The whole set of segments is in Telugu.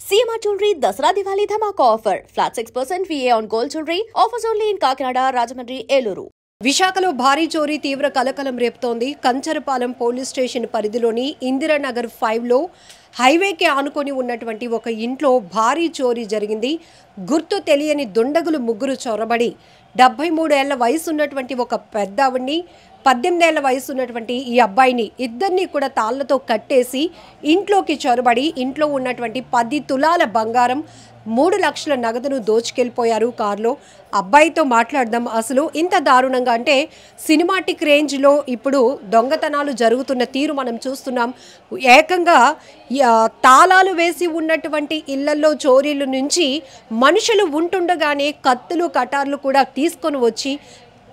CMR Jewelry Dasra Diwali Dhamaka offer. Flat 6% VA on gold jewelry. Offers only in Kakinada, Rajahmundry, Eluru. విశాఖలో భారీ చోరీ తీవ్ర కలకలం రేపుతోంది. కంచరపాలెం పోలీస్ స్టేషన్ పరిధిలోని ఇందిరానగర్ 5లో హైవేకి ఆనుకొని ఉన్నటువంటి ఒక ఇంట్లో భారీ చోరీ జరిగింది. గుర్తు తెలియని దుండగులు ముగ్గురు చొరబడి 73 ఏళ్ల వయసు ఉన్నటువంటి ఒక పెద్దావిడ్ని 18 ఏళ్ల వయసు ఉన్నటువంటి ఈ అబ్బాయిని ఇద్దరిని కూడా తాళ్లతో కట్టేసి ఇంట్లోకి చొరబడి ఇంట్లో ఉన్నటువంటి 10 తులాల బంగారం 3 లక్షల నగదును దోచుకెళ్ళిపోయారు కారులో. అబ్బాయితో మాట్లాడదాం. అసలు ఇంత దారుణంగా అంటే సినిమాటిక్ రేంజ్లో ఇప్పుడు దొంగతనాలు జరుగుతున్న తీరు మనం చూస్తున్నాం. ఏకంగా తాళాలు వేసి ఉన్నటువంటి ఇళ్లలో చోరీల నుంచి మనుషులు ఉంటుండగానే కత్తులు కటార్లు కూడా తీసుకొని వచ్చి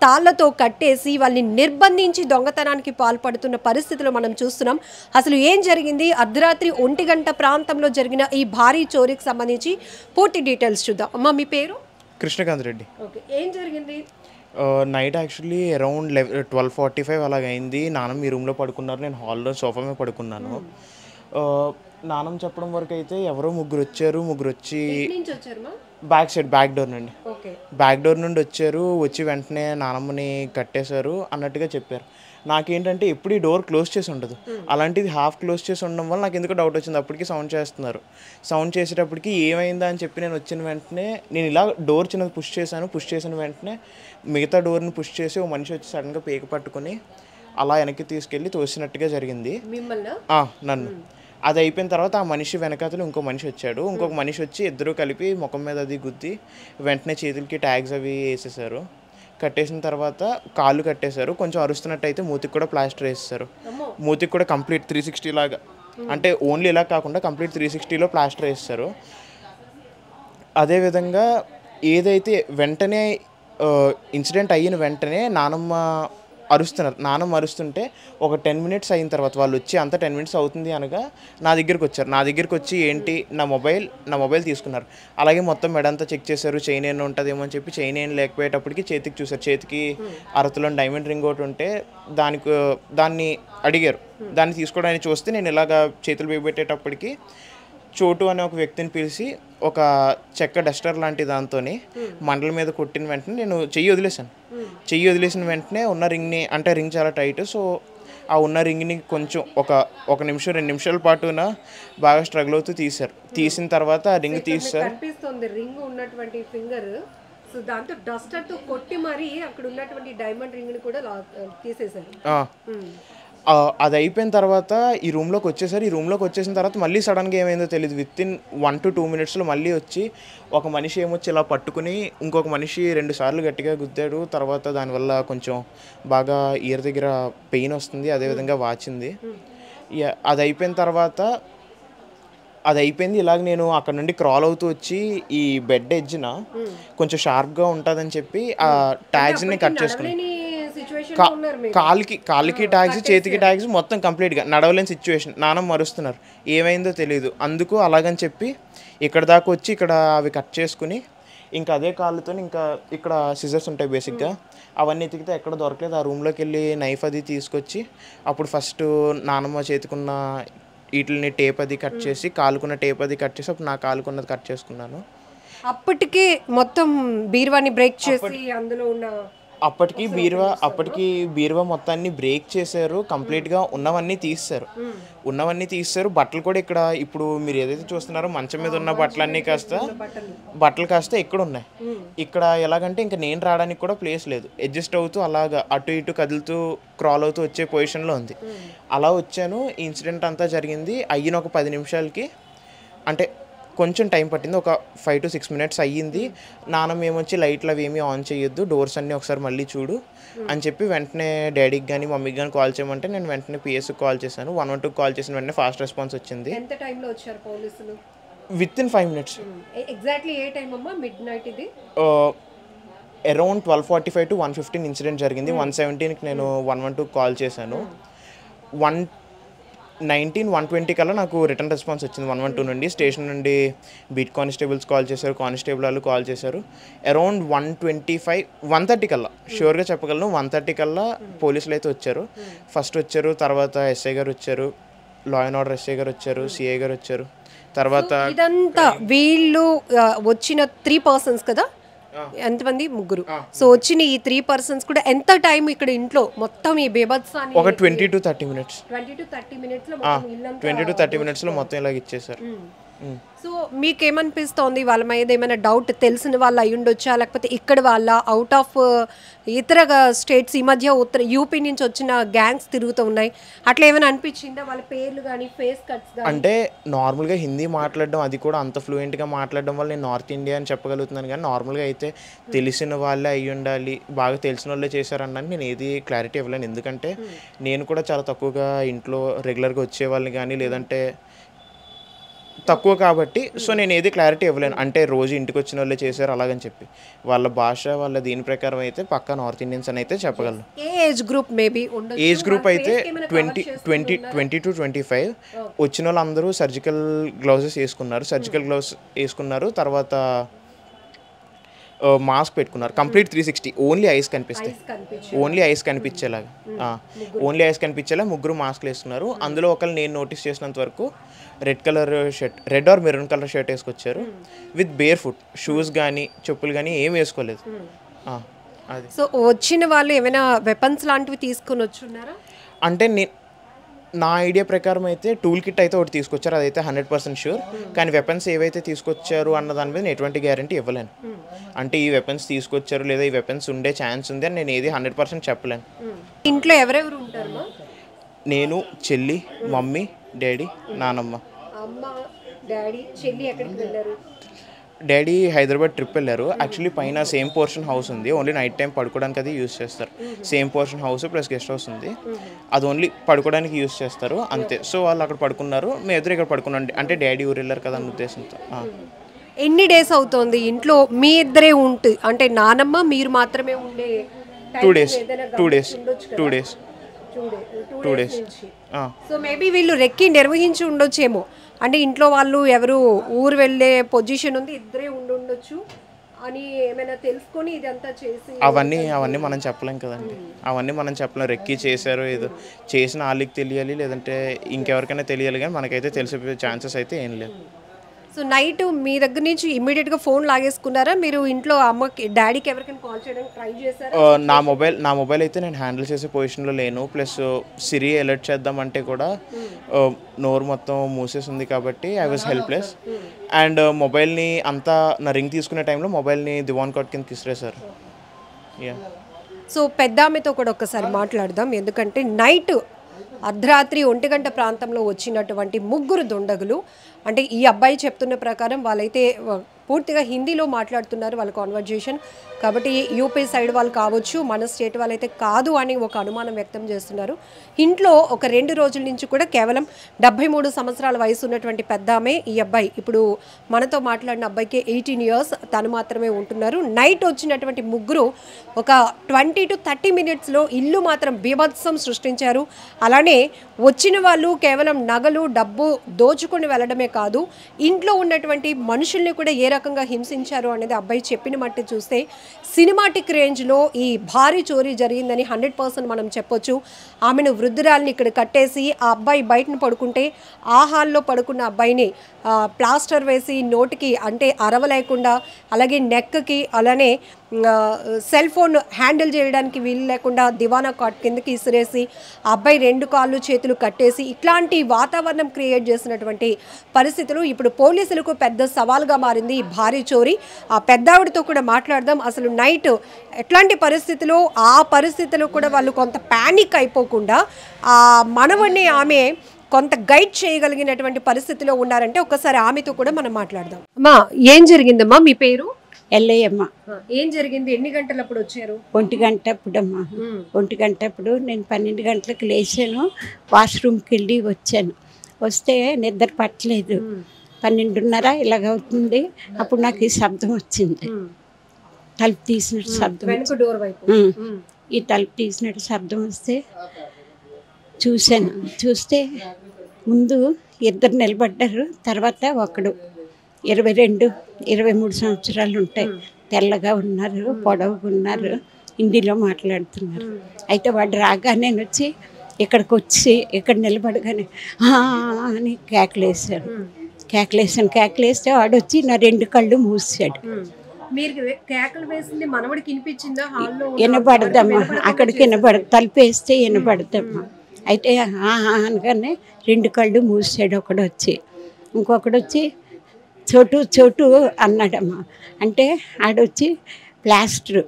తాళ్లతో కట్టేసి వాళ్ళని నిర్బంధించి దొంగతనానికి పాల్పడుతున్న పరిస్థితులు మనం చూస్తున్నాం. అసలు ఏం జరిగింది? అర్ధరాత్రి 1 గంట ప్రాంతంలో జరిగిన ఈ భారీ చోరీకి సంబంధించి పూర్తి డీటెయిల్స్ చూద్దాం. అమ్మ, మీ పేరు? కృష్ణకాంత్ రెడ్డి. ఓకే, ఏం జరిగింది? Night actually around 12:45 అలాగైంది. నాన్నమ్మ ఈ రూమ్లో పడుకున్నారు, నేను హాల్లో సోఫా మీద పడుకున్నాను. నాన్నమ్మ చెప్పడం వరకు అయితే ఎవరో ముగ్గురు వచ్చి బ్యాక్ డోర్ నుండి వచ్చి వెంటనే నానమ్మని కట్టేశారు అన్నట్టుగా చెప్పారు. నాకేంటంటే ఎప్పుడు ఈ డోర్ క్లోజ్ చేసి ఉండదు, అలాంటిది హాఫ్ క్లోజ్ చేసి ఉండడం వల్ల నాకు ఎందుకో డౌట్ వచ్చింది. అప్పటికి సౌండ్ చేస్తున్నారు. సౌండ్ చేసేటప్పటికి ఏమైందా అని చెప్పి నేను వచ్చిన వెంటనే నేను ఇలా డోర్ చిన్నది పుష్ చేసిన వెంటనే మిగతా డోర్ని పుష్ చేసి ఓ మనిషి వచ్చి సడన్గా పేక పట్టుకొని అలా వెనక్కి తీసుకెళ్ళి తోసినట్టుగా జరిగింది నన్ను. అది అయిపోయిన తర్వాత ఆ మనిషి వెనకాతలు ఇంకో మనిషి వచ్చాడు. ఇంకొక మనిషి వచ్చి ఇద్దరు కలిపి ముఖం మీద అది గుద్ది వెంటనే చేతులకి ట్యాగ్స్ అవి వేసేసారు. కట్టేసిన తర్వాత కాళ్ళు కట్టేశారు. కొంచెం అరుస్తున్నట్టు అయితే మూతికి కూడా ప్లాస్టర్ వేసేసారు. మూతికి కూడా కంప్లీట్ 360 లాగా, అంటే ఓన్లీ ఇలా కాకుండా కంప్లీట్ 360లో ప్లాస్టర్ వేసేసారు. అదేవిధంగా ఏదైతే వెంటనే ఇన్సిడెంట్ అయిన వెంటనే నానమ్మ అరుస్తుంటే ఒక 10 మినిట్స్ అయిన తర్వాత వాళ్ళు వచ్చి అంతా 10 మినిట్స్ అవుతుంది అనగా నా దగ్గరికి వచ్చి ఏంటి నా మొబైల్ తీసుకున్నారు. అలాగే మొత్తం మెడంతా చెక్ చేశారు. చైన్ ఏమైనా ఉంటుందేమో అని చెప్పి చైన్ ఏం లేకపోయేటప్పటికి చేతికి చూసారు. చేతికి అరతులో డైమండ్ రింగ్ ఒకటి ఉంటే దాన్ని అడిగారు. దాన్ని తీసుకోవడానికి చూస్తే నేను ఇలాగా చేతులు బిగబెట్టేటప్పటికి చోటు అనే ఒక వ్యక్తిని పిలిచి ఒక చెక్క డస్టర్ లాంటి దాంతో మండల మీద కొట్టిన వెంటనే నేను చెయ్యి వదిలేసిన వెంటనే ఉన్న రింగ్ని, అంటే రింగ్ చాలా టైట్, సో ఆ ఉన్న రింగ్ని కొంచెం ఒక నిమిషం 2 నిమిషాల పాటున బాగా స్ట్రగుల్ అవుతూ తీసిన తర్వాత ఆ రింగ్ తీశారు. రింగ్ ఉన్నటువంటి ఫింగర్, సో దాంతో డస్టర్తో కొట్టి మరి అక్కడ ఉన్నటువంటి డైమండ్ రింగ్ని కూడా తీసేశారు. అది అయిపోయిన తర్వాత ఈ రూమ్లోకి వచ్చేసిన తర్వాత మళ్ళీ సడన్గా ఏమైందో తెలియదు. వితిన్ 1 to 2 మినిట్స్లో మళ్ళీ వచ్చి ఒక మనిషి ఏమొచ్చి ఇలా పట్టుకుని ఇంకొక మనిషి 2 సార్లు గట్టిగా గుద్దాడు. తర్వాత దానివల్ల కొంచెం బాగా ఇయర్ దగ్గర పెయిన్ వస్తుంది, అదేవిధంగా వాచింది. అది అయిపోయింది. ఇలాగ నేను అక్కడ నుండి క్రాల్ అవుతూ వచ్చి ఈ బెడ్ ఎడ్జ్న కొంచెం షార్ప్గా ఉంటుందని చెప్పి ఆ ట్యాగ్స్ని కట్ చేసుకున్నాను. కాలికి ట్యాగ్స్, చేతికి ట్యాగ్స్, మొత్తం కంప్లీట్గా నడవలేని సిచ్యువేషన్. నాన్నమ్మ మరుస్తున్నారు, ఏమైందో తెలియదు. అందుకు అలాగని చెప్పి ఇక్కడ దాకా వచ్చి ఇక్కడ అవి కట్ చేసుకుని ఇంకా అదే కాళ్ళతో ఇంకా ఇక్కడ సిజర్స్ ఉంటాయి బేసిక్గా, అవన్నీ ఎతికితే ఎక్కడ దొరకలేదు. ఆ రూమ్లోకి వెళ్ళి నైఫ్ అది తీసుకొచ్చి అప్పుడు ఫస్ట్ నాన్నమ్మ చేతికున్న వీటిని టేప్ అది కట్ చేసి, కాలుకున్న టేప్ అది కట్ చేసి అప్పుడు నా కాలుకున్నది కట్ చేసుకున్నాను. అప్పటికి మొత్తం బీరువాని బ్రేక్ చేసి అందులో ఉన్న అప్పటికి బీరువా మొత్తాన్ని బ్రేక్ చేశారు. కంప్లీట్గా ఉన్నవన్నీ తీస్తారు. బట్టలు కూడా ఇక్కడ ఇప్పుడు మీరు ఏదైతే చూస్తున్నారో మంచం మీద ఉన్న బట్టలు కాస్త ఇక్కడ ఉన్నాయి. ఇక్కడ ఎలాగంటే ఇంకా నేను రావడానికి కూడా ప్లేస్ లేదు. అడ్జస్ట్ అవుతూ అలాగా అటు ఇటు కదులుతూ క్రాల్ అవుతూ వచ్చే పొజిషన్లో ఉంది. అలా వచ్చాను. ఈ ఇన్సిడెంట్ అంతా జరిగింది అయిన ఒక 10 నిమిషాలకి, అంటే కొంచెం టైం పట్టింది, ఒక 5 to 6 మినిట్స్ అయ్యింది. నాన్నమ్మ ఏమొచ్చి లైట్లు అవి ఏమీ ఆన్ చేయొద్దు, డోర్స్ అన్నీ ఒకసారి మళ్ళీ చూడు అని చెప్పి వెంటనే డాడీకి కానీ మమ్మీకి కానీ కాల్ చేయమంటే నేను వెంటనే పిఎస్కి కాల్ చేశాను. 112 కాల్ చేసిన వెంటనే ఫాస్ట్ రెస్పాన్స్ వచ్చింది. ఎంత టైంలో వచ్చారు పోలీసులు? Within 5 minutes. ఎగ్జాక్ట్లీ ఏ టైం అమ్మా? మిడ్ నైట్ ఇది అరౌండ్ 12:45 to 1:15 ఇన్సిడెంట్ జరిగింది. 117కి నేను 112 కాల్ చేశాను. 120 కల్లా నాకు రిటర్న్ రెస్పాన్స్ వచ్చింది 112 నుండి. స్టేషన్ నుండి బీట్ కానిస్టేబుల్స్ కాల్ చేశారు, కానిస్టేబుల్ వాళ్ళు కాల్ చేశారు. అరౌండ్ 130 కల్లా ష్యూర్గా చెప్పగలను, 130 కల్లా పోలీసులు అయితే వచ్చారు. ఫస్ట్ వచ్చారు, తర్వాత ఎస్ఐ గారు వచ్చారు, లా అండ్ ఆర్డర్ ఎస్ఐ గారు వచ్చారు, సిఐ గారు వచ్చారు, తర్వాత ఇదంతా వీళ్ళు వచ్చిన 3 పర్సన్స్ కదా, ఎంతమంది? ముగ్గురు. సో వచ్చిన ఈ 3 పర్సన్స్ కూడా ఎంత టైం ఇక్కడ ఇంట్లో మొత్తం ఈ బేభత్సాన్ని? ఒక 20 to 30 minutes. 20 to 30 minutes లో మొత్తం ఇల్లంతా 20 to 30 minutes లో మొత్తం ఇలాగ ఇచ్చేసారు. సో మీకేమనిపిస్తోంది? వాళ్ళ మీద ఏమైనా డౌట్ తెలిసిన వాళ్ళు అయి ఉండొచ్చా, లేకపోతే ఇక్కడ వాళ్ళ అవుట్ ఆఫ్ ఇతర స్టేట్స్ ఈ మధ్య ఉత్తర యూపీ నుంచి వచ్చిన గ్యాంగ్స్ తిరుగుతూ ఉన్నాయి, అట్లా ఏమైనా అనిపించిందా? వాళ్ళ పేర్లు కానీ ఫేస్ కట్స్ కానీ? అంటే నార్మల్గా హిందీ మాట్లాడడం, అది కూడా అంత ఫ్లూయెంట్గా మాట్లాడడం వల్ల నేను నార్త్ ఇండియా అని చెప్పగలుగుతున్నాను. కానీ నార్మల్గా అయితే తెలిసిన వాళ్ళే అయ్యి ఉండాలి, బాగా తెలిసిన వాళ్ళే చేశారనడానికి నేను ఏది క్లారిటీ ఇవ్వలేను. ఎందుకంటే నేను కూడా చాలా తక్కువగా ఇంట్లో రెగ్యులర్గా వచ్చేవాళ్ళని కానీ లేదంటే తక్కువ కాబట్టి సో నేను ఏది క్లారిటీ ఇవ్వలేను. అంటే రోజు ఇంటికి వచ్చిన వాళ్ళే చేశారు అలాగని చెప్పి. వాళ్ళ భాష వాళ్ళ దీని ప్రకారం అయితే పక్కా నార్త్ ఇండియన్స్ అని అయితే చెప్పగలను. Age group maybe age group అయితే 20 to 25. వచ్చిన వాళ్ళందరూ సర్జికల్ గ్లౌజెస్ వేసుకున్నారు. తర్వాత మాస్క్ పెట్టుకున్నారు. కంప్లీట్ 360. ఓన్లీ ఐస్ కనిపించేలాగా ముగ్గురు మాస్క్లు వేసుకున్నారు. అందులో ఒకరు నేను నోటీస్ చేసినంత వరకు red or maroon colour shirt వేసుకొచ్చారు విత్ బేర్ ఫుట్. షూస్ కానీ చెప్పులు కానీ ఏం వేసుకోలేదు. అది సో వచ్చిన వాళ్ళు ఏమైనా వెపన్స్ లాంటివి తీసుకొని వచ్చున్నారా? అంటే నా ఐడియా ప్రకారం అయితే టూల్ కిట్ అయితే ఒకటి తీసుకొచ్చారు, అదైతే 100% షూర్. కానీ వెపన్స్ ఏవైతే తీసుకొచ్చారు అన్న దాని మీద ఎటువంటి గ్యారంటీ ఇవ్వలేను. అంటే ఈ వెపన్స్ తీసుకొచ్చారు లేదా ఈ వెపన్స్ ఉండే ఛాన్స్ ఉంది అని నేను ఏది 100% చెప్పలేను. ఇంట్లో ఎవరెవరు ఉంటారు? నేను, చెల్లి, మమ్మీ, డాడీ, నానమ్మ. అమ్మ, డాడీ, చెల్లి ఎక్కడికి వెళ్ళారు? డాడీ హైదరాబాద్ ట్రిప్ వెళ్ళారు. యాక్చువల్లీ పైన సేమ్ పోర్షన్ హౌస్ ఉంది, ఓన్లీ నైట్ టైం పడుకోవడానికి అది యూస్ చేస్తారు. Same portion house plus guest house ఉంది, అది ఓన్లీ పడుకోవడానికి యూస్ చేస్తారు అంతే. సో వాళ్ళు అక్కడ పడుకున్నారు, మేము ఎదురు ఇక్కడ పడుకున్నాం. అంటే డాడీ ఊరు వెళ్ళారు కదా అన్న ఉద్దేశంతో. ఎన్ని డేస్ అవుతుంది ఇంట్లో మీ ఇద్దరే ఉంటే? అంటే నానమ్మ మీరు మాత్రమే ఉండే? 2 days. సో మేబీ వీళ్ళు రెక్కి నిర్వహించి ఉండొచ్చేమో. అంటే ఇంట్లో వాళ్ళు ఎవరు ఊరు వెళ్ళే పొజిషన్ ఉంది, ఇద్దరే ఉండొచ్చు అని ఏమైనా తెలుసుకొని ఇదంతా చేసి అవన్నీ మనం చెప్పలేం కదండి. అవన్నీ మనం చెప్పలేం. రెక్కి చేశారు ఏదో చేసిన వాళ్ళకి తెలియాలి, లేదంటే ఇంకెవరికైనా తెలియాలి, కానీ మనకైతే తెలిసే ఛాన్సెస్ అయితే ఏం లేవు. సో నైట్ మీ దగ్గర నుంచి ఇమ్మీడియట్గా ఫోన్ లాగేసుకున్నారా? మీరు ఇంట్లో అమ్మకి డాడీకి ఎవరికైనా కాల్ చేయడానికి ట్రై చేశారా? నా మొబైల్ అయితే నేను హ్యాండిల్ చేసే పొజిషన్లో లేను. ప్లస్ సిరి అలర్ట్ చేద్దామంటే కూడా నోరు మొత్తం మూసేసింది కాబట్టి ఐ వాజ్ హెల్ప్లెస్. అండ్ మొబైల్ని అంతా నా రింగ్ తీసుకునే టైంలో మొబైల్ని దివాన్ కాట్ కింద తీసుకురేశారు. సో పెద్ద ఆమెతో కూడా ఒక్కసారి మాట్లాడదాం. ఎందుకంటే నైట్ అర్ధరాత్రి 1 గంట ప్రాంతంలో వచ్చినటువంటి ముగ్గురు దుండగులు, అంటే ఈ అబ్బాయి చెప్తున్న ప్రకారం వాళ్ళైతే పూర్తిగా హిందీలో మాట్లాడుతున్నారు వాళ్ళ కాన్వర్జేషన్ కాబట్టి యూపీ సైడ్ వాళ్ళు కావచ్చు, మన స్టేట్ వాళ్ళైతే కాదు అని ఒక అనుమానం వ్యక్తం చేస్తున్నారు. ఇంట్లో ఒక 2 రోజుల నుంచి కూడా కేవలం 73 సంవత్సరాల వయసు ఉన్నటువంటి పెద్ద ఆమె ఈ అబ్బాయి, ఇప్పుడు మనతో మాట్లాడిన అబ్బాయికి 18 years, తను మాత్రమే ఉంటున్నారు. నైట్ వచ్చినటువంటి ముగ్గురు ఒక 20 to 30 minutesలో ఇల్లు మాత్రం బీభత్సం సృష్టించారు. అలానే వచ్చిన వాళ్ళు కేవలం నగలు డబ్బు దోచుకొని వెళ్ళడమే కాదు, ఇంట్లో ఉన్నటువంటి మనుషుల్ని కూడా ఏ రకంగా హింసించారు అనేది అబ్బాయి చెప్పిన మట్టి చూస్తే సినిమాటిక్ రేంజ్లో ఈ భారీ చోరీ జరిగిందని 100% మనం చెప్పొచ్చు. ఆమెను వృద్ధురాల్ని ఇక్కడ కట్టేసి ఆ అబ్బాయి బయటను పడుకుంటే ఆ హాల్లో పడుకున్న అబ్బాయిని ప్లాస్టర్ వేసి నోటికి అంటే అరవలేకుండా, అలాగే నెక్కి, అలానే సెల్ ఫోన్ హ్యాండిల్ చేయడానికి వీలు లేకుండా దివానా కాట్ కిందకి ఇసిరేసి ఆ అబ్బాయి 2 కాళ్ళు చేతులు కట్టేసి ఇట్లాంటి వాతావరణం క్రియేట్ చేసినటువంటి పరిస్థితులు ఇప్పుడు పోలీసులకు పెద్ద సవాల్గా మారింది ఈ భారీ చోరీ. ఆ పెద్దావిడితో కూడా మాట్లాడదాం. అసలు నైట్ ఎట్లాంటి పరిస్థితులు, ఆ పరిస్థితులు కూడా వాళ్ళు కొంత ప్యానిక్ అయిపోకుండా ఆ మనవడిని ఆమె కొంత గైడ్ చేయగలిగినటువంటి పరిస్థితిలో ఉన్నారంటే ఒకసారి ఆమెతో కూడా మనం మాట్లాడదాం. అమ్మా, ఏం జరిగిందమ్మా? మీ పేరు? ఎల్లయ్యమ్మ. ఏం జరిగింది? ఎన్ని గంటలప్పుడు వచ్చారు? 1 గంటప్పుడమ్మా. 1 గంటప్పుడు నేను 12 గంటలకు లేచాను, వాష్రూమ్కి వెళ్ళి వచ్చాను. వస్తే నిద్ర పట్టలేదు. 12:30 ఇలాగ అవుతుంది. అప్పుడు నాకు ఈ శబ్దం వచ్చింది, తలుపు తీసినట్టు శబ్దం. ఈ తలుపు తీసినట్టు శబ్దం వస్తే చూశాను. చూస్తే ముందు 2 నిలబడ్డారు, తర్వాత ఒకడు 22, 23 సంవత్సరాలు ఉంటాయి, తెల్లగా ఉన్నారు, పొడవుగా ఉన్నారు, హిందీలో మాట్లాడుతున్నారు. అయితే వాడు రాగానే వచ్చి ఇక్కడికి వచ్చి ఇక్కడ నిలబడగానే అని కేకలేశారు. కేకలేస్తే వాడొచ్చి నా 2 కళ్ళు మూసాడు. మీరు కేకలు వేసింది మనవడికి వినిపించిందా? హాల్లో వినపడదమ్మా, అక్కడికి తలుపేస్తే వినపడదమ్మా. అయితే అనగానే 2 కళ్ళు మూసాడు. ఒకడొచ్చి ఇంకొకడొచ్చి చోటు అన్నాడమ్మా. అంటే ఆడొచ్చి ప్లాస్టర్,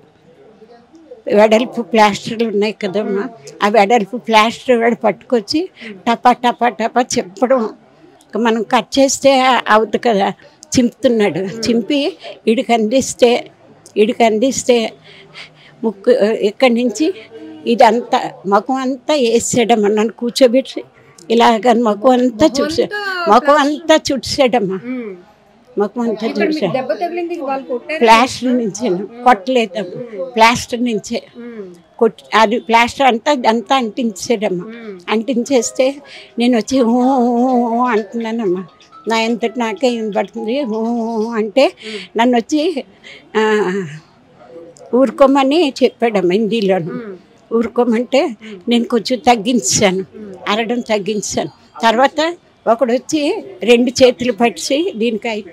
వెడల్పు ప్లాస్టర్లు ఉన్నాయి కదమ్మా, ఆ వెడల్పు ప్లాస్టర్ వాడు పట్టుకొచ్చి టపా టపా టపా చెప్పడం. మనం కట్ చేస్తే అవుతుంది కదా, చింపుతున్నాడు. చింపి వీడికి అందిస్తే ముక్కు ఇక్కడి నుంచి ఇదంతా ముఖం అంతా వేసాడమ్మా. నన్ను కూర్చోబెట్టి ఇలాగ ముఖం అంతా చుట్టాడమ్మా. ముఖం అంతా చుట్టాడు. ప్లాస్టర్ నుంచే, కొట్టలేదమ్మా, ప్లాస్టర్ నుంచే అది ప్లాస్టర్ అంతా అంటించాడమ్మా. అంటించేస్తే నేను వచ్చి అంటున్నానమ్మా. నా ఎంతటి నాకే వినపడుతుంది అంటే నన్ను వచ్చి ఊరుకోమని చెప్పాడమ్మా హిందీలోను. ఊరుకోమంటే నేను కొంచెం అరడం తగ్గించాను. తర్వాత ఒకడు వచ్చి 2 చేతులు పట్టి దీనికి 5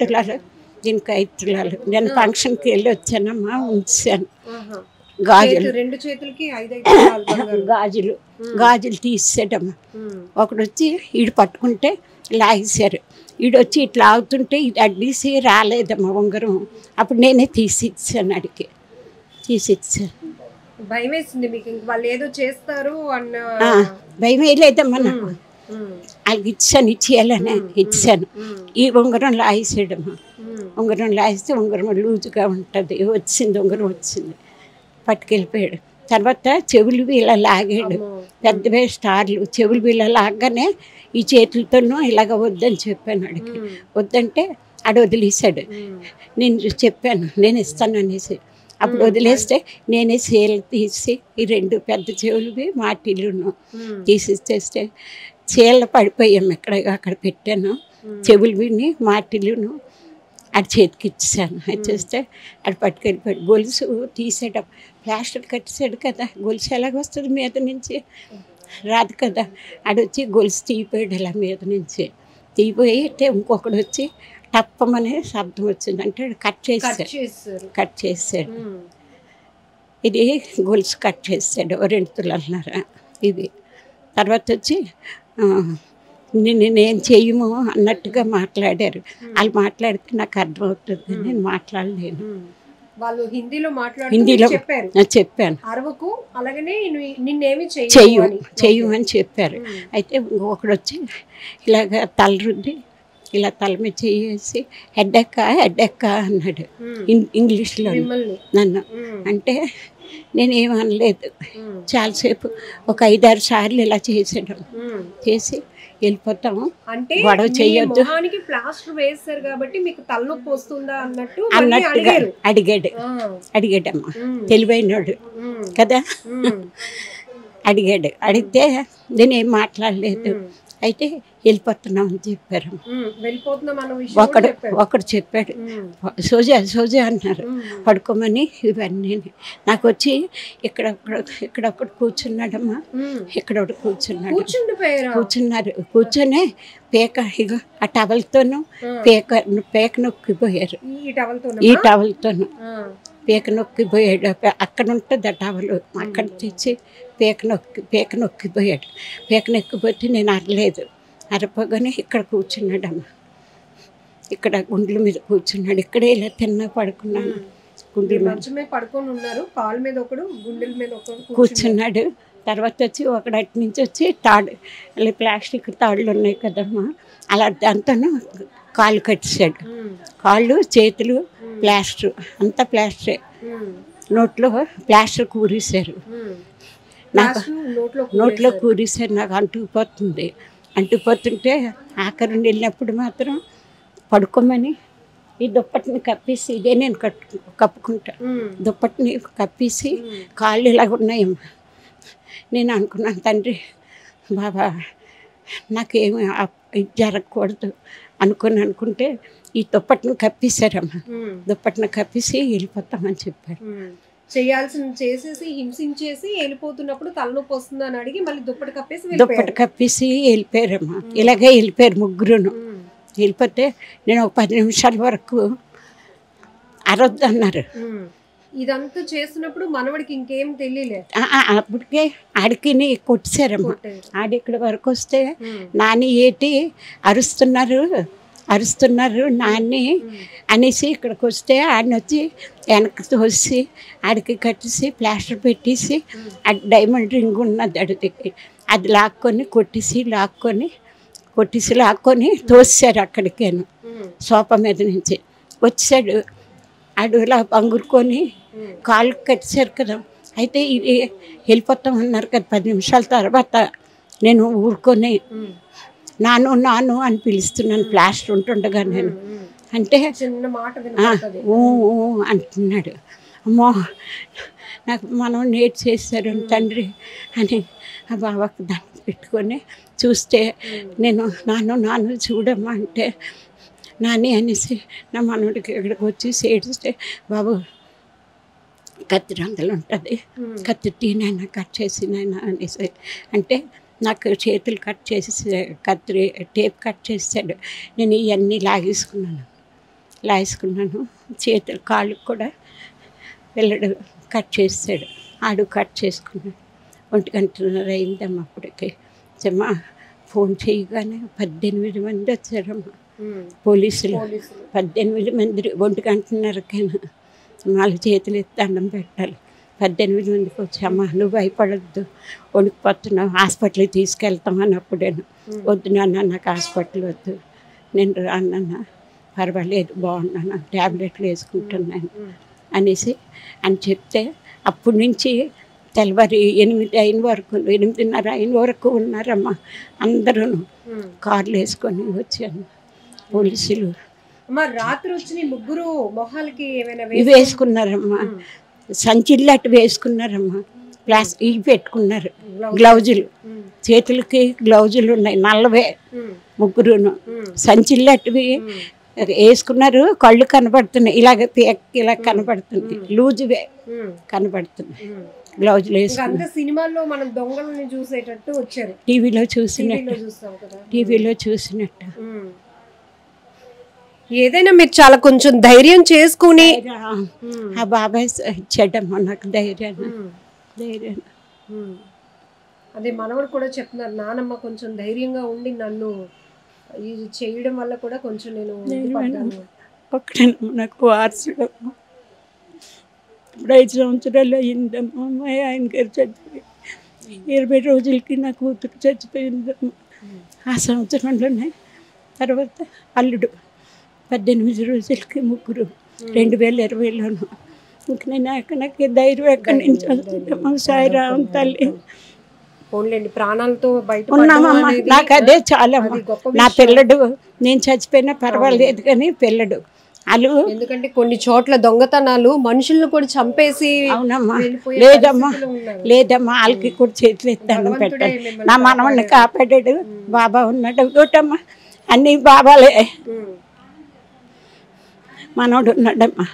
తులాలు నేను ఫంక్షన్కి వెళ్ళి వచ్చానమ్మా, ఉంచాను. గాజులు 2 చేతులకి 5 గాజులు తీసాడమ్మా. ఒకడు వచ్చి ఈడు పట్టుకుంటే లాగేశారు. ఈడొచ్చి ఇట్లా ఆగుతుంటే ఇది అడ్డీసి రాలేదమ్మా ఉంగరం. అప్పుడు నేనే తీసిచ్చాను, తీసిచ్చాను. భయం వేసింది మీకు? వాళ్ళు ఏదో చేస్తారు అన్న భయం వేయలేదమ్మా నాకు. వాళ్ళకి ఇచ్చేయాలని ఇచ్చాను. ఈ ఉంగరం లాగేసాడమ్మా. ఉంగరం లాగిస్తే ఉంగరం లూజుగా ఉంటుంది. ఉంగరం వచ్చింది, పట్టుకెళ్ళిపోయాడు. తర్వాత చెవులు ఇలా లాగాడు, పెద్దవే స్టార్లు. చెవులు ఇలా లాగానే ఈ చేతులతోనూ ఇలాగ వద్దని చెప్పాను. అడిగి వద్దంటే వదిలేశాడు. నేను చెప్పాను నేను ఇస్తాను అనేసి. అప్పుడు వదిలేస్తే నేనే చీరలు తీసి ఈ 2 పెద్ద చెవులు మాటిల్లును తీసిచ్చేస్తే చీరలు పడిపోయాము. అక్కడ పెట్టాను. చెవులు విని మాటిల్లును అది చేతికి ఇచ్చాను. ఇచ్చేస్తే అది పట్టుకెళ్ళిపోయాడు. గొలుసు తీసాడు, ప్లాస్టర్ కట్టేసాడు కదా, గొలుసు ఎలాగొస్తుంది మీద నుంచి? రాదు కదా. వచ్చి గొలుసు తీయిపోయాడు ఇలా మీద నుంచి. తీయిపోయి ఇంకొకడు వచ్చి టప్పమనే శబ్దం వచ్చింది. అంటే కట్ చేసాడు. ఇది గొలుసు కట్ చేసాడు. 2 తులాలన్నర ఇది. తర్వాత వచ్చి నేను చెయ్యము అన్నట్టుగా మాట్లాడారు. వాళ్ళు మాట్లాడితే నాకు అర్థమవుతుంది, నేను మాట్లాడలేను. వాళ్ళు హిందీలో చెప్పాను. అరవకు, అలాగనే నిన్నేమి చెయ్యు అని చెప్పారు. అయితే ఒకడు వచ్చి ఇలాగ తల రుద్ది ఇలా తల మీద చేసి హెడ్డెక్క అన్నాడు ఇంగ్లీష్లో నన్ను. అంటే నేనేమనలేదు. చాలాసేపు ఒక 5-6 సార్లు ఇలా చేసాడు. చేసి వెళ్ళిపోతాము, అంటే గొడవ చేయొద్దు. ప్లాస్టర్ వేస్తారు కాబట్టి మీకు తలనొప్పి వస్తుందా అన్నట్టుగా అడిగాడమ్మా. తెలివైనోడు కదా. అడిగితే నేనేం మాట్లాడలేదు. అయితే వెళ్ళిపోతున్నాం అని చెప్పారు. ఒకడు చెప్పాడు సోజా అన్నారు పడుకోమని. ఇవన్నీ నాకు వచ్చి ఇక్కడ ఒకటి కూర్చున్నాడమ్మా, ఇక్కడ ఒకటి కూర్చున్నారు. కూర్చొని ఇగో ఆ టవల్తోనూ పేక నొక్కిపోయారు. ఈ టవల్తోనూ పేక నొక్కిపోయాడు. అక్కడ ఉంటుంది ఆ టవలు, అక్కడ తెచ్చి పేక నొక్కిపోయాడు. పేక నొక్కిపోతే నేను అరలేదు. అరపగానే ఇక్కడ కూర్చున్నాడమ్మా. ఇక్కడ గుండెల మీద కూర్చున్నాడు. ఇక్కడే ఇలా పడుకున్నాను. గుండెల మీద పడుకొని ఉన్నారు. కాళ్ళ మీద ఒకడు, గుండెల మీద ఒకడు కూర్చున్నాడు. తర్వాత వచ్చి ఒకడు అటు నుంచి వచ్చి తాడు, అలా ప్లాస్టిక్ తాళ్ళు ఉన్నాయి కదమ్మా, అలా దాంతో కాళ్ళు కట్టేశాడు. కాళ్ళు చేతులు ప్లాస్టర్, అంతా ప్లాస్టరే. నోట్లో ప్లాస్టర్ కూరేశారు. నాకు నోట్లో కూరేశారు. నాకు అంటుకుపోతుంటే ఆఖరిని వెళ్ళినప్పుడు మాత్రం పడుకోమని ఈ దుప్పటిని కప్పేసి, ఇదే నేను కప్పుకుంటా, దుప్పటిని కప్పేసి కాళ్ళు ఇలాగ ఉన్నాయమ్మా. నేను అనుకున్నాను, తండ్రి బాబా నాకేమి జరగకూడదు అనుకుంటే ఈ దుప్పటిని కప్పేశారమ్మా. దుప్పటిని కప్పేసి వెళ్ళిపోతామని చెప్పారు. చేసేసి హింసించేసి వెళ్ళిపోతున్నప్పుడు తలనొప్పి వస్తుందని అడిగి మళ్ళీ దుప్పటి కప్పేసి వెళ్ళిపోయారమ్మా. ఇలాగే వెళ్ళిపోయారు ముగ్గురును. వెళ్ళిపోతే నేను ఒక 10 నిమిషాల వరకు అరవద్దన్నారు. ఇదంతా చేస్తున్నప్పుడు మనవడికి ఇంకేం తెలియలే. అప్పటికే ఆడికి కొట్టేశారమ్మ. ఆడి ఇక్కడ వరకు వస్తే నాని ఏటి అరుస్తున్నారు నాన్ని అనేసి ఇక్కడికి వస్తే ఆడిని వచ్చి వెనక్కి తోసి ఆడికి కట్టేసి ప్లాస్టర్ పెట్టేసి అది డైమండ్ రింగ్ ఉన్నది అడికి అది లాక్కొని తోసారు అక్కడికేను. సోఫా మీద నుంచి వచ్చాడు. అడుగులా పంగురుకొని కాళ్ళు కట్టేశారు కదా. అయితే ఇది వెళ్ళిపోతాం అన్నారు కదా. 10 నిమిషాల తర్వాత నేను ఊరుకొని నాను అని పిలుస్తున్నాను ప్లాస్టర్ ఉంటుండగా. నేను అంటే అంటున్నాడు. అమ్మో నాకు మనం నేట్ చేశారు తండ్రి అని ఆ బాబాకి దాన్ని పెట్టుకొని చూస్తే నేను నాను చూడమ్మా అంటే నాని అనేసి నా మనవడికి ఇక్కడికి వచ్చి సేడిస్తే బాబు కత్తి రంగులు ఉంటుంది, కత్తి టీనైనా కట్ చేసినైనా అనేసి అంటే నాకు చేతులు కట్ చేసి కత్తి టేప్ కట్ చేసాడు. నేను ఇవన్నీ లాగేసుకున్నాను. చేతులు కాళ్ళకు కూడా పిల్లడు కట్ చేసాడు. ఆడు కట్ చేసుకున్నాడు. 1:30 అయిందమ్మా. అప్పటికి అమ్మా ఫోన్ చేయగానే 18 మంది వచ్చారమ్మా పోలీసులు. 18 మంది 1:30కైనా 4 చేతులు ఎత్తి దండం పెట్టాలి. 18 మందికి వచ్చామ్మా. నువ్వు భయపడద్దు, వణికిపోతున్నావు, హాస్పిటల్కి తీసుకెళ్తాం అన్నప్పుడేను. వద్దు నాన్న, నాకు హాస్పిటల్ వద్దు, నేను రానన్నా, పర్వాలేదు, బాగున్నాను, ట్యాబ్లెట్లు వేసుకుంటున్నాను అనేసి అని చెప్తే అప్పటి నుంచి తెల్లవారి 8:30 అయిన వరకు ఉన్నారమ్మా. అందరూ కార్లు వేసుకొని వచ్చాను పోలీసులు. రాత్రి వచ్చి ముగ్గురు మొహాలకి ఇవి వేసుకున్నారమ్మా, సంచిల్లట్టు వేసుకున్నారమ్మా, ఇవి పెట్టుకున్నారు, గ్లౌజులు, చేతులకి గ్లౌజులు ఉన్నాయి, నల్లవే ముగ్గురును. సంచిల్లట్టువి వేసుకున్నారు. కళ్ళు కనబడుతున్నాయి, ఇలా కనబడుతుంది, లూజువే కనబడుతున్నాయి, గ్లౌజులు వేసుకున్నారు. సినిమాల్లో మనం దొంగలని చూసేటట్టు వచ్చారు, టీవీలో చూసినట్టు. ఏదైనా మీరు చాలా కొంచెం ధైర్యం చేసుకుని ఆ బాబాయ్ ఇచ్చాడమ్మా నాకు ధైర్యాన్ని. అదే మనవడు కూడా చెప్తున్నారు, నానమ్మ కొంచెం ధైర్యంగా ఉండి నన్ను ఇది చేయడం వల్ల కూడా కొంచెం నేను నాకు వారసుడమ్మా. ఇప్పుడు 5 సంవత్సరాలు అయ్యిందమ్మా. మా ఆయన గారు చచ్చిపోయి 20 రోజులకి నా కూతురు చచ్చిపోయిందమ్మా. ఆ సంవత్సరంలోనే తర్వాత అల్లుడు 18 రోజులకి ముగ్గురు 2020లోను. ఇంక నేను నాకు ధైర్యం ఎక్కడి నుంచి వస్తుందమ్మా. సాయిరాం తల్లి ప్రాణాలతో బయట ఉన్నామమ్మా. నాకు అదే చాలమ్మా. నా పిల్లడు నేను చచ్చిపోయినా పర్వాలేదు కానీ పిల్లడు వాళ్ళు, ఎందుకంటే కొన్ని చోట్ల దొంగతనాలు మనుషులను కూడా చంపేసి. అవునమ్మా. లేదమ్మా వాళ్ళకి కూడా చేతులు ఎత్తాను పెట్టాను. నా మనవడిని కాపాడాడు, బాబా ఉన్నాడు. ఒకటమ్మా అన్ని బాబాలే. మనోడు ఉన్నాడమ్మా.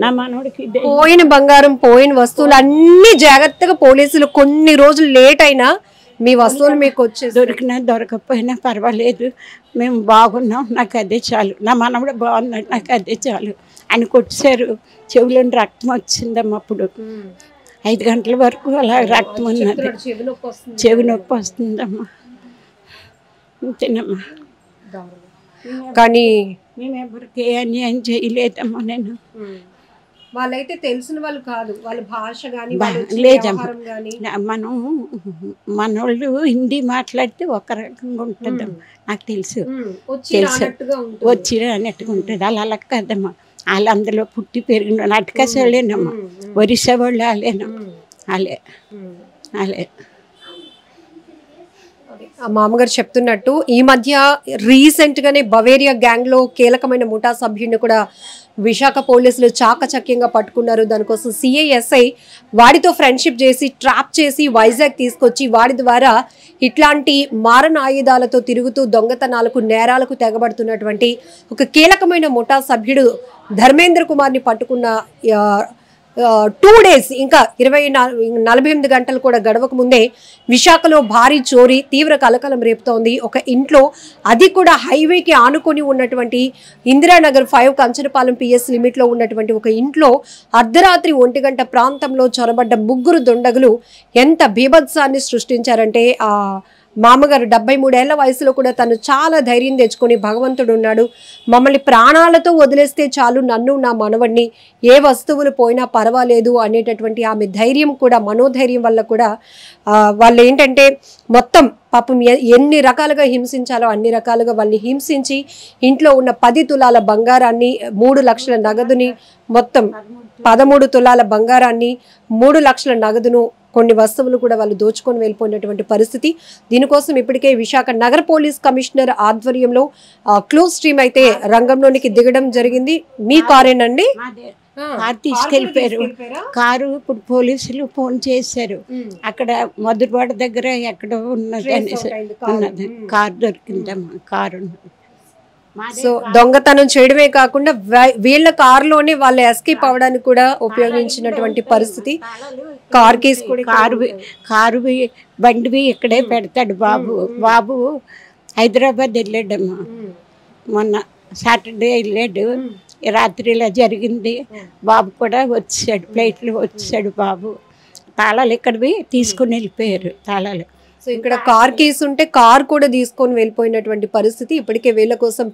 నా మనోడికి పోయిన బంగారం, పోయిన వస్తువులు అన్ని జాగ్రత్తగా పోలీసులు కొన్ని రోజులు లేట్ అయినా మీ వస్తువులు మీకు వచ్చే దొరికినా దొరకకపోయినా పర్వాలేదు, మేము బాగున్నాం, నాకు అదే చాలు. నా మనవడు బాగున్నాడు, నాకు అదే చాలు అని కొట్టేశారు. చెవులోని రక్తం వచ్చిందమ్మా. అప్పుడు 5 గంటల వరకు అలా రక్తం ఉన్నది. చెవి నొప్పి వస్తుందమ్మా. అంతేనమ్మా. కానీ మేము ఎవరికి అన్యాయం చేయలేదమ్మా. నేను వాళ్ళైతే తెలిసిన వాళ్ళు కాదు, వాళ్ళ భాష కానీ లేదమ్మా. మనం మనోళ్ళు హిందీ మాట్లాడితే ఒక రకంగా ఉంటుందమ్మా. నాకు తెలుసు వచ్చి అన్నట్టుగా ఉంటుంది. అలా కాదమ్మా. వాళ్ళు అందులో పుట్టి పెరిగిన అటుకాస వాళ్ళేనమ్మా, ఒరిస్సా వాళ్ళు వాళ్ళే. మామగారు చెప్తున్నట్టు ఈ మధ్య రీసెంట్ గానే బవేరియా గ్యాంగ్ లో కీలకమైన ముఠా సభ్యుడిని కూడా విశాఖ పోలీసులు చాకచక్యంగా పట్టుకున్నారు. దానికోసం సిఐఎస్ఐ వాడితో ఫ్రెండ్షిప్ చేసి ట్రాప్ చేసి వైజాగ్ తీసుకొచ్చి వాడి ద్వారా ఇట్లాంటి మారణ ఆయుధాలతో తిరుగుతూ దొంగతనాలకు నేరాలకు తెగబడుతున్నటువంటి ఒక కీలకమైన ముఠా సభ్యుడు ధర్మేంద్ర కుమార్ని పట్టుకున్న 2 days ఇంకా 48 గంటలు కూడా గడవక ముందే విశాఖలో భారీ చోరీ తీవ్ర కలకలం రేపుతోంది. ఒక ఇంట్లో, అది కూడా హైవేకి ఆనుకొని ఉన్నటువంటి ఇందిరానగర్ 5 కంచరపాలెం PS లిమిట్లో ఉన్నటువంటి ఒక ఇంట్లో అర్ధరాత్రి 1 గంట ప్రాంతంలో చొరబడ్డ 3 దుండగులు ఎంత బీభత్సాన్ని సృష్టించారంటే, మామగారు 73 ఏళ్ల వయసులో కూడా తను చాలా ధైర్యం తెచ్చుకొని, భగవంతుడు ఉన్నాడు, మమ్మల్ని ప్రాణాలతో వదిలేస్తే చాలు, నన్ను నా మనవడిని, ఏ వస్తువులు పోయినా పర్వాలేదు అనేటటువంటి ఆమె ధైర్యం కూడా, మనోధైర్యం వల్ల కూడా వాళ్ళు ఏంటంటే మొత్తం పాపం ఎన్ని రకాలుగా హింసించాలో అన్ని రకాలుగా వాళ్ళని హింసించి ఇంట్లో ఉన్న 10 తులాల బంగారాన్ని, 3 లక్షల నగదుని, మొత్తం 13 తులాల బంగారాన్ని, 3 లక్షల నగదును, కొన్ని వస్తువులు కూడా వాళ్ళు దోచుకొని వెళ్ళిపోయినటువంటి పరిస్థితి. దీనికోసం ఇప్పటికే విశాఖ నగర పోలీస్ కమిషనర్ ఆధ్వర్యంలో క్లోజ్ టీమ్ అయితే రంగంలోనికి దిగడం జరిగింది. మీ కారేనండి? కారు తీసుకెళ్ళిపోయారు. కారు ఇప్పుడు పోలీసులు ఫోన్ చేశారు, అక్కడ మధురవాడ దగ్గర ఎక్కడో ఉన్నది అనేసి ఉన్నది, కారు దొరికిందమ్మా. కారు సో దొంగతనం చేయడమే కాకుండా వీళ్ళ కారులోనే వాళ్ళు ఎస్కేప్ అవడానికి కూడా ఉపయోగించినటువంటి పరిస్థితి. కార్ కేసు కూడా, కారు బండివి ఇక్కడే పెడతాడు బాబు. బాబు హైదరాబాద్ వెళ్ళాడమ్మా, మొన్న సాటర్డే వెళ్ళాడు, రాత్రి ఇలా జరిగింది. బాబు కూడా వచ్చాడు, ఫ్లైట్లో వచ్చాడు బాబు. తాళాలు ఇక్కడవి తీసుకుని వెళ్ళిపోయారు తాళాలు. సో ఇక్కడ కార్ కేసు ఉంటే కార్ కూడా తీసుకొని వెళ్ళిపోయినటువంటి పరిస్థితి. ఇప్పటికే వీళ్ళ కోసం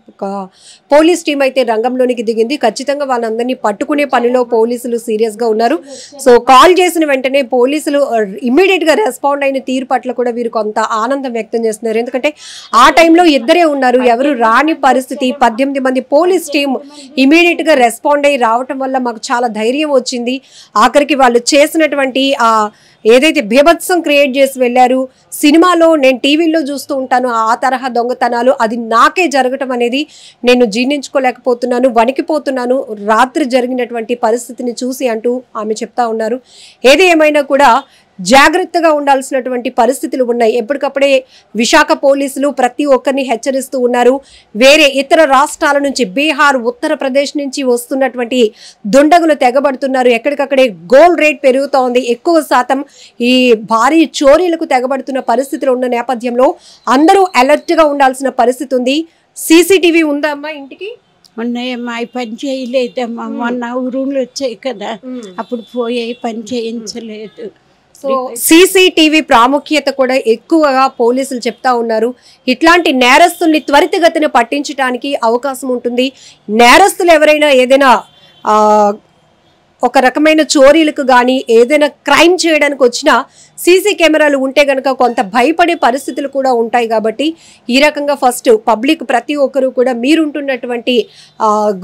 పోలీస్ టీం అయితే రంగంలోనికి దిగింది. ఖచ్చితంగా వాళ్ళందరినీ పట్టుకునే పనిలో పోలీసులు సీరియస్గా ఉన్నారు. సో కాల్ చేసిన వెంటనే పోలీసులు ఇమ్మీడియట్గా రెస్పాండ్ అయిన తీరు పట్ల కూడా వీరు కొంత ఆనందం వ్యక్తం చేస్తున్నారు. ఎందుకంటే ఆ టైంలో ఇద్దరే ఉన్నారు, ఎవరు రాని పరిస్థితి. 18 మంది పోలీస్ టీం ఇమ్మీడియట్గా రెస్పాండ్ అయ్యి రావటం వల్ల మాకు చాలా ధైర్యం వచ్చింది. ఆఖరికి వాళ్ళు చేసినటువంటి ఏదైతే బీభత్సం క్రియేట్ చేసి వెళ్ళారు, సినిమాలో నేను టీవీలో చూస్తూ ఉంటాను ఆ తరహా దొంగతనాలు, అది నాకే జరగటం అనేది నేను జీర్ణించుకోలేకపోతున్నాను, వణికిపోతున్నాను రాత్రి జరిగినటువంటి పరిస్థితిని చూసి అంటూ ఆమె చెప్తా ఉన్నారు. ఏది ఏమైనా కూడా జాగ్రత్తగా ఉండాల్సినటువంటి పరిస్థితులు ఉన్నాయి. ఎప్పటికప్పుడే విశాఖ పోలీసులు ప్రతి ఒక్కరిని హెచ్చరిస్తూ ఉన్నారు. వేరే ఇతర రాష్ట్రాల నుంచి, బీహార్, ఉత్తరప్రదేశ్ నుంచి వస్తున్నటువంటి దుండగులు తెగబడుతున్నారు. ఎక్కడికక్కడే గోల్డ్ రేట్ పెరుగుతోంది. ఎక్కువ శాతం ఈ భారీ చోరీలకు తెగబడుతున్న పరిస్థితులు ఉన్న నేపథ్యంలో అందరూ అలర్ట్గా ఉండాల్సిన పరిస్థితి ఉంది. సీసీటీవీ ఉందా అమ్మా ఇంటికి? ఉన్నాయమ్మా, అవి పని చేయలేదమ్మా. మొన్న ఊరులు వచ్చాయి కదా, అప్పుడు పోయాయి, పని చేయించలేదు. సో సీసీటీవీ ప్రాముఖ్యత కూడా ఎక్కువగా పోలీసులు చెప్తా ఉన్నారు. ఇట్లాంటి నేరస్తుల్ని త్వరితగతిన పట్టించడానికి అవకాశం ఉంటుంది. నేరస్తులు ఎవరైనా ఏదైనా ఒక రకమైన చోరీలకు కానీ ఏదైనా క్రైమ్ చేయడానికి వచ్చినా సీసీ కెమెరాలు ఉంటే కనుక కొంత భయపడే పరిస్థితులు కూడా ఉంటాయి. కాబట్టి ఈ రకంగా ఫస్ట్ పబ్లిక్ ప్రతి ఒక్కరూ కూడా మీరుంటున్నటువంటి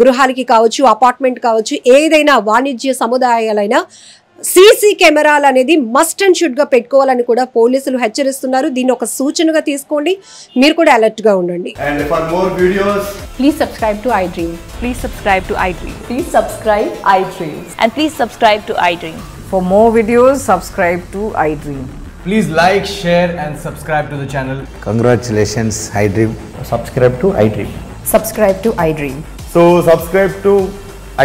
గృహాలకి కావచ్చు, అపార్ట్మెంట్ కావచ్చు, ఏదైనా వాణిజ్య సముదాయాలైనా సీసీ కెమెరాలు అనేది మస్ట్ అండ్ షుడ్ గా పెట్టుకోవాలని కూడా పోలీసులు హెచ్చరిస్తున్నారు. దీన్ని ఒక సూచనగా తీసుకోండి, మీరు కూడా అలర్ట్ గా ఉండండి. And for more videos, please subscribe to iDream. Please subscribe to iDream. Please subscribe iDream. And please subscribe to iDream. For more videos, subscribe to iDream. please like, share and subscribe to the channel. Congratulations, iDream. Subscribe to iDream. Subscribe to iDream. So subscribe to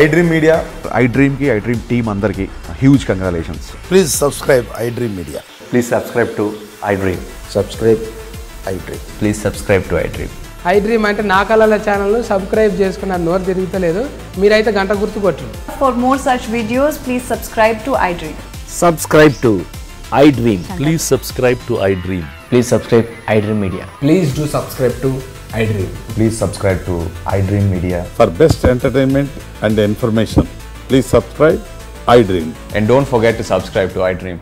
iDream Media. iDream की iDream team अंदर की huge congratulations. Please subscribe iDream Media. Please subscribe to iDream. Subscribe iDream. Please subscribe to iDream. iDream అంటే నా కళల ఛానల్ సబ్స్క్రైబ్ చేసుకున్న నోరు తిరుగుతలేదు, మీరైతే గంట గుర్తు కొట్టండి. For more such videos, please subscribe to iDream. Subscribe to iDream. Please subscribe to iDream. Please subscribe iDream Media. Please do subscribe to iDream. Please subscribe to iDream Media. For best entertainment and information, please subscribe iDream. And don't forget to subscribe to iDream.